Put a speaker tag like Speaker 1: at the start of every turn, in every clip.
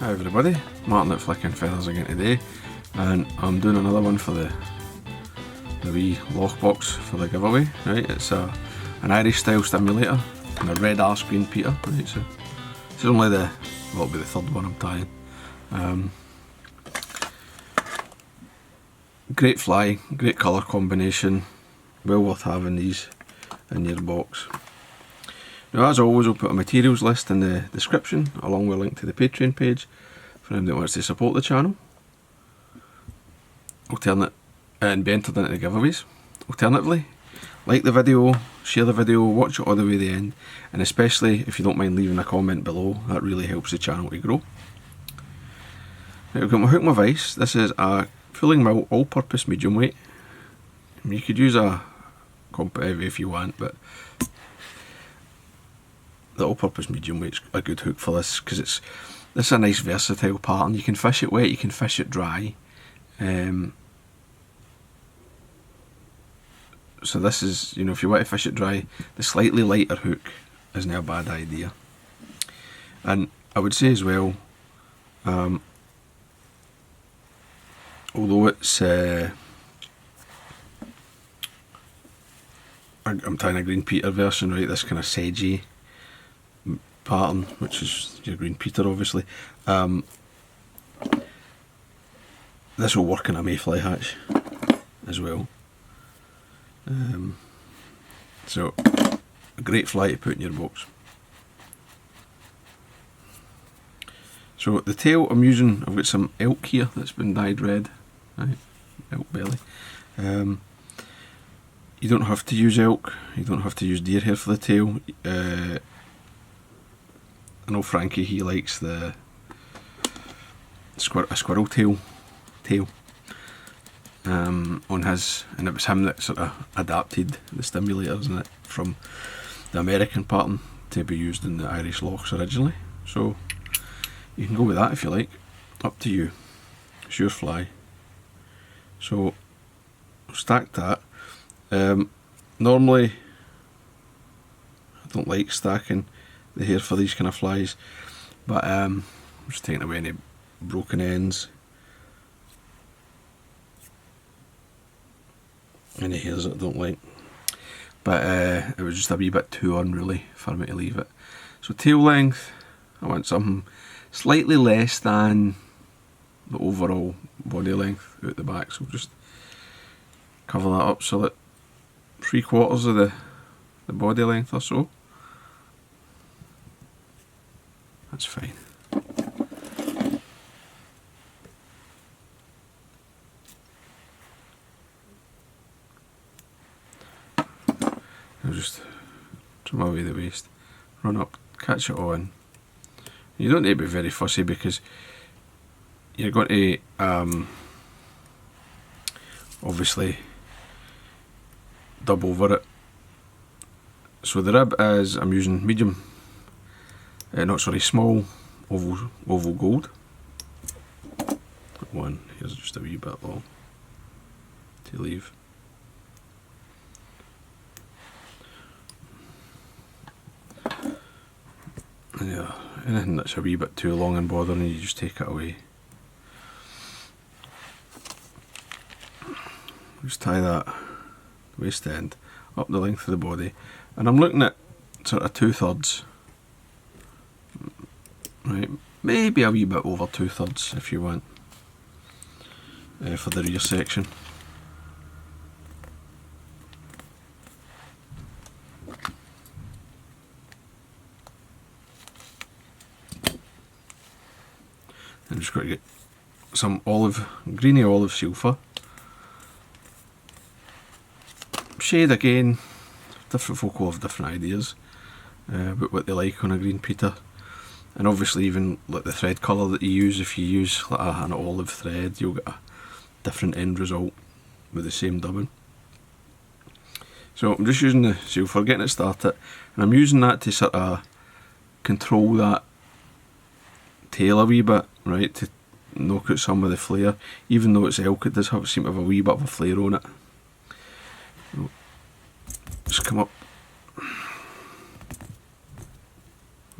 Speaker 1: Hi everybody, Martyn at Flicking Feathers again today, and I'm doing another one for the wee loch box for the giveaway. Right, it's an Irish style stimulator and a red arse green peter. Right, so this is only it'll be the third one I'm tying. Great fly, great colour combination, well worth having these in your box. Now, as always, I'll put a materials list in the description along with a link to the Patreon page for anyone that wants to support the channel. And be entered into the giveaways. Alternatively, like the video, share the video, watch it all the way to the end, and especially if you don't mind leaving a comment below, that really helps the channel to grow. Now, I've got my hook and my vise. This is a Fulling Mill all-purpose medium weight. You could use a comp heavy if you want, but the all-purpose medium weight's a good hook for this because this is a nice versatile pattern. You can fish it wet, you can fish it dry. So this is, you know, if you want to fish it dry, the slightly lighter hook isn't a bad idea. And I would say as well, although it's I'm tying a green peter version, right, this kind of sedgy pattern, which is your green peter obviously, this will work in a mayfly hatch as well. So a great fly to put in your box. So the tail I'm using, I've got some elk here that's been dyed red, right, elk belly. You don't have to use elk, you don't have to use deer hair for the tail. I know Frankie, he likes the squirrel tail on his, and it was him that sort of adapted the stimulators in it from the American pattern to be used in the Irish lochs originally. So you can go with that if you like, up to you, it's your fly. So I'll stack that. Normally I don't like stacking the hair for these kind of flies, but I'm just taking away any broken ends, any hairs that I don't like, but it was just a wee bit too unruly for me to leave it. So tail length, I want something slightly less than the overall body length out the back, so just cover that up so that 3/4 of the body length or so. That's fine. I'll just trim away the waist, run up, catch it on. You don't need to be very fussy because you're going to obviously dub over it. So the rib is, I'm using medium, small oval gold. One here's just a wee bit long to leave. And yeah, anything that's a wee bit too long and bothering you, just take it away. Just tie that waist end up the length of the body, and I'm looking at sort of 2/3, right, maybe a wee bit over 2/3 if you want, for the rear section. I'm just going to get some greeny olive silver. Shade again, different folk will have different ideas about what they like on a green peter, and obviously even like the thread colour that you use. If you use like an olive thread, you'll get a different end result with the same dubbing. So I'm just using the silver, getting it started, and I'm using that to sort of control that tail a wee bit, right, to knock out some of the flare. Even though it's elk, it does seem to have a wee bit of a flare on it. So just come up,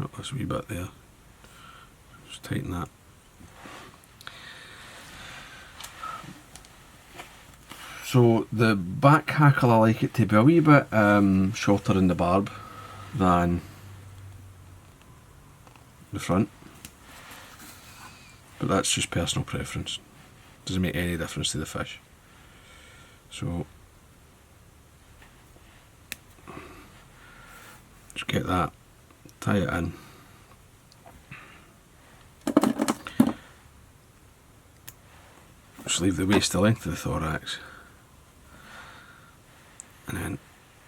Speaker 1: oh, this wee bit there, just tighten that So the back hackle, I like it to be a wee bit shorter in the barb than the front, but that's just personal preference. Doesn't make any difference to the fish. So just get that, tie it in. Just leave the waist the length of the thorax, and then,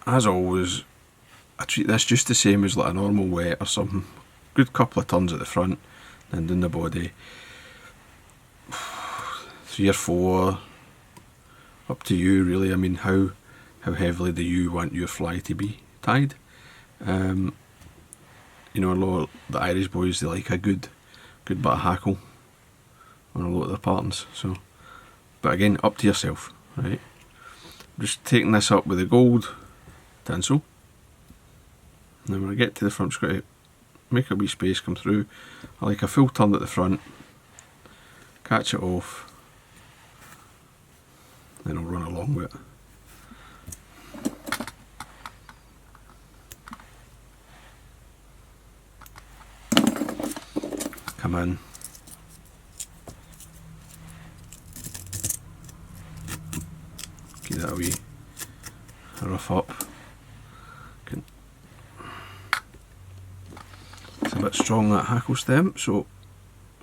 Speaker 1: as always, I treat this just the same as like a normal wet or something. Good couple of turns at the front, and in the body, 3 or 4, up to you really. I mean, how heavily do you want your fly to be tied? You know, a lot of the Irish boys, they like a good bit of hackle on a lot of their patterns. So, but again, up to yourself, right? Just taking this up with the gold tinsel. And then when I get to the front, just got to make a wee space come through. I like a full turn at the front, catch it off, then I'll run along with it. Come in. Give that a wee rough up. It's a bit strong, that hackle stem, so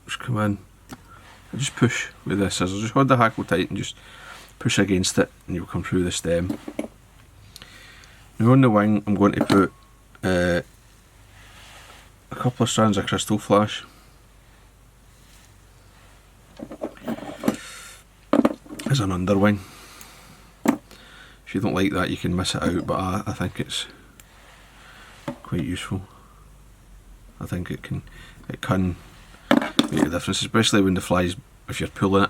Speaker 1: just come in and just push with the scissors. Just hold the hackle tight and just push against it, and you'll come through the stem. Now on the wing, I'm going to put a couple of strands of crystal flash. As an underwing. If you don't like that, you can miss it out, but I think it's quite useful. I think it can make a difference, especially when the flies, if you're pulling it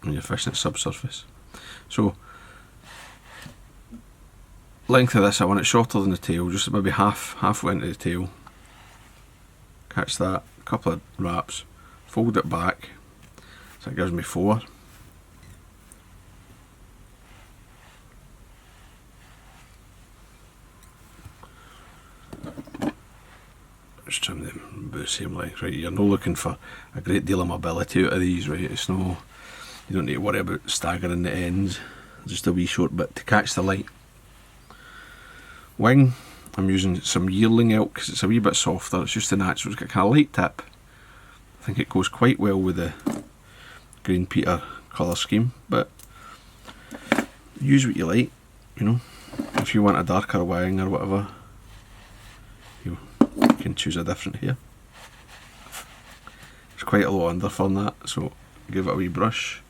Speaker 1: and you're fishing at subsurface. So, length of this, I want it shorter than the tail, just maybe halfway into the tail. Catch that, a couple of wraps, fold it back, so it gives me 4. Just trim them about the same length, right? You're not looking for a great deal of mobility out of these, right? It's no, you don't need to worry about staggering the ends. Just a wee short bit to catch the light. Wing, I'm using some yearling elk because it's a wee bit softer. It's just a natural, it's got kind of light tip. I think it goes quite well with the green Peter colour scheme, but use what you like, you know. If you want a darker wing or whatever, you can choose a different hair. There's quite a lot under from that, so give it a wee brush,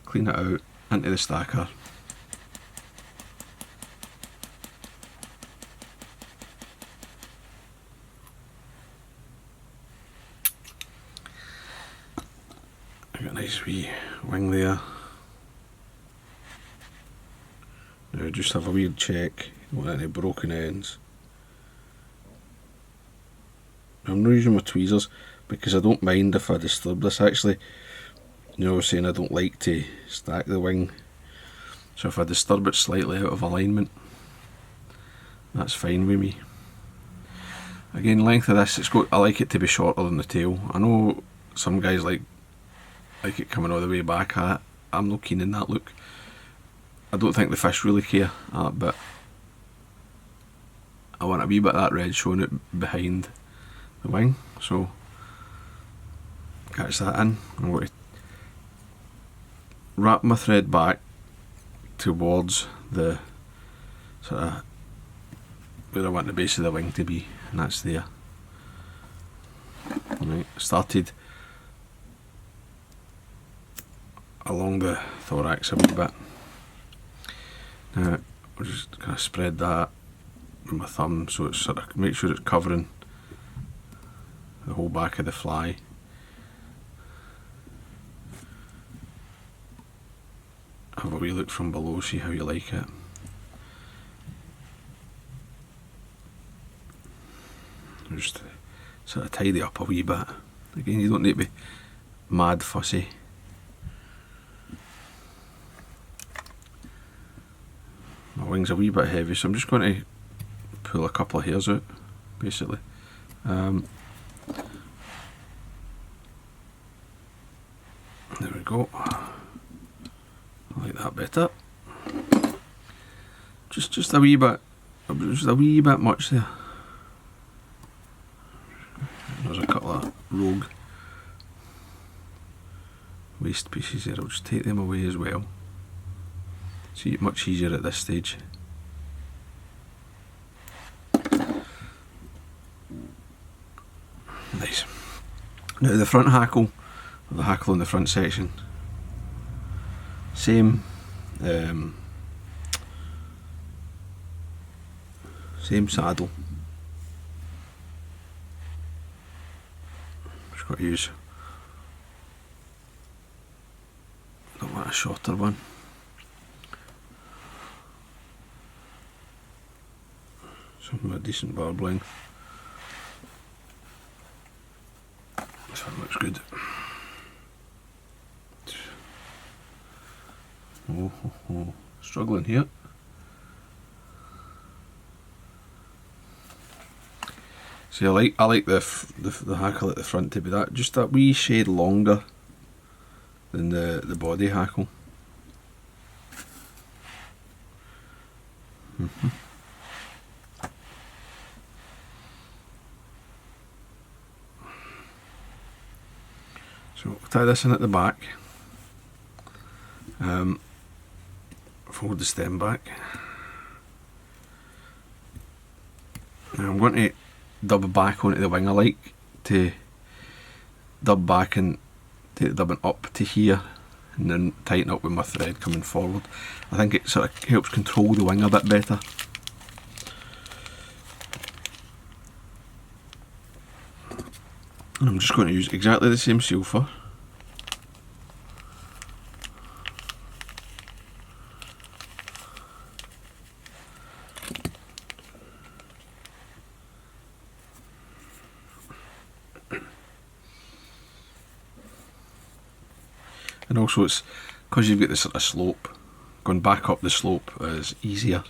Speaker 1: clean it out, into the stacker. I've got a nice wee wing there. Now just have a weird check, you don't want any broken ends. I'm not using my tweezers because I don't mind if I disturb this. Actually, you know, I was saying I don't like to stack the wing, so if I disturb it slightly out of alignment, that's fine with me. Again, length of this, I like it to be shorter than the tail. I know some guys like it coming all the way back. I'm not keen in that look. I don't think the fish really care, but I want a wee bit of that red showing it behind the wing, so catch that in. I'm going to wrap my thread back towards the sort of where I want the base of the wing to be, and that's there. Right, started along the thorax a wee bit. Now I'll just kind of spread that with my thumb so it's sort of, make sure it's covering the whole back of the fly. Have a wee look from below, see how you like it. Just sort of tidy up a wee bit. Again, you don't need to be mad fussy. my wing's a wee bit heavy, so I'm just going to pull a couple of hairs out, basically. There we go. I like that better. Just a wee bit, much there. There's a couple of rogue waste pieces there. I'll just take them away as well. See, much easier at this stage. Nice. Now the front hackle, or the hackle in the front section, same saddle. Just got to use, don't want a shorter one. Something with a decent barb length. This one looks good. Oh. Struggling here. See, I like the hackle at the front to be just that wee shade longer than the body hackle. So we'll tie this in at the back. Fold the stem back. Now I'm going to dub back onto the wing. I like to dub back and take the dubbing up to here and then tighten up with my thread coming forward. I think it sort of helps control the wing a bit better. And I'm just going to use exactly the same seal fur. And also it's because you've got this sort of slope, going back up the slope is easier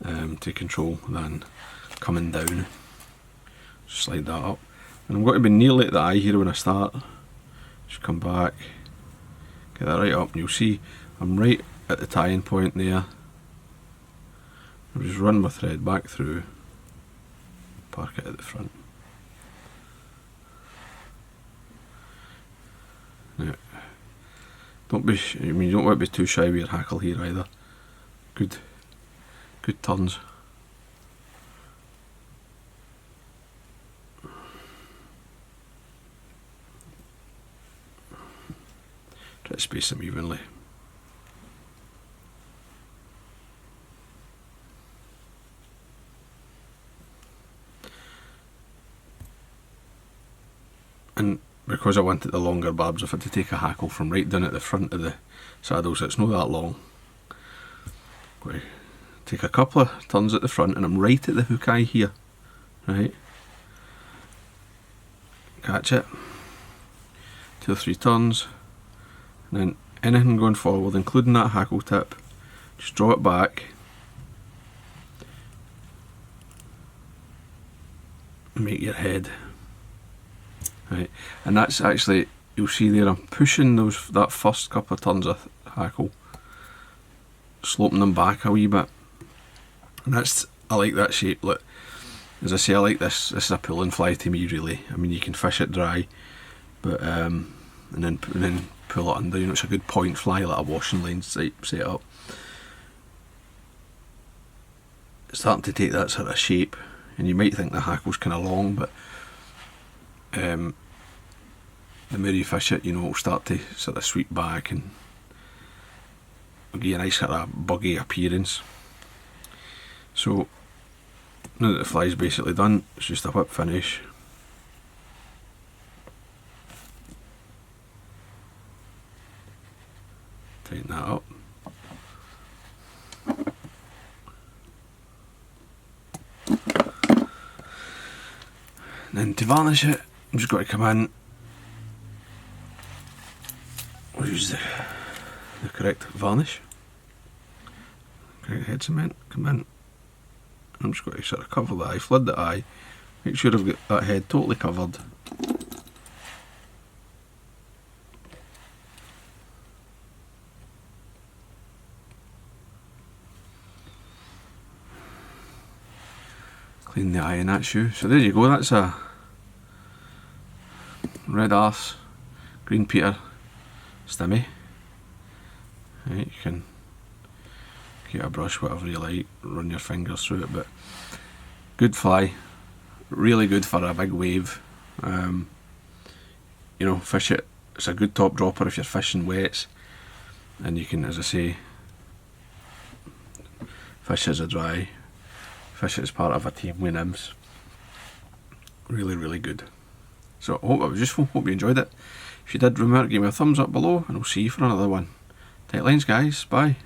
Speaker 1: to control than coming down. Just slide that up. And I'm going to be nearly at the eye here when I start. Just come back, get that right up, and you'll see I'm right at the tying point there. I'll just run my thread back through, park it at the front. Now, you don't want to be too shy with your hackle here either. Good turns. Try to space them evenly. And because I wanted the longer barbs, I've had to take a hackle from right down at the front of the saddle, so it's not that long. Going to take a couple of turns at the front, and I'm right at the hook eye here. Right, catch it, 2 or 3 turns, and then anything going forward, including that hackle tip, just draw it back, and make your head. Right, and that's actually, you'll see there, I'm pushing that first couple of turns of hackle, sloping them back a wee bit, and I like that shape. Look, as I say, I like this. This is a pulling fly to me, really. I mean, you can fish it dry, but and then pull it under. You know, it's a good point fly, like a washing line set up. It's starting to take that sort of shape, and you might think the hackle's kind of long, but the more you fish it, you know, it'll start to sort of sweep back and give you a nice sort of buggy appearance. So now that the fly's basically done, it's just a whip finish. Tighten that up. And then to varnish it, I'm just going to come in. We'll use the correct varnish. Okay, head cement, come in. I'm just going to sort of cover the eye, flood the eye, make sure I've got that head totally covered. Clean the eye in that shoe. So there you go, that's a red arse, green Peter, stimmy. Right, you can get a brush, whatever you like, run your fingers through it, but good fly, really good for a big wave. You know, fish it, it's a good top dropper if you're fishing wets, and you can, as I say, fish as a dry, fish as part of a team with nymphs. Really, really good. So I hope it was useful, hope you enjoyed it. If you did, remember to give me a thumbs up below, and I'll see you for another one. Tight lines guys, bye.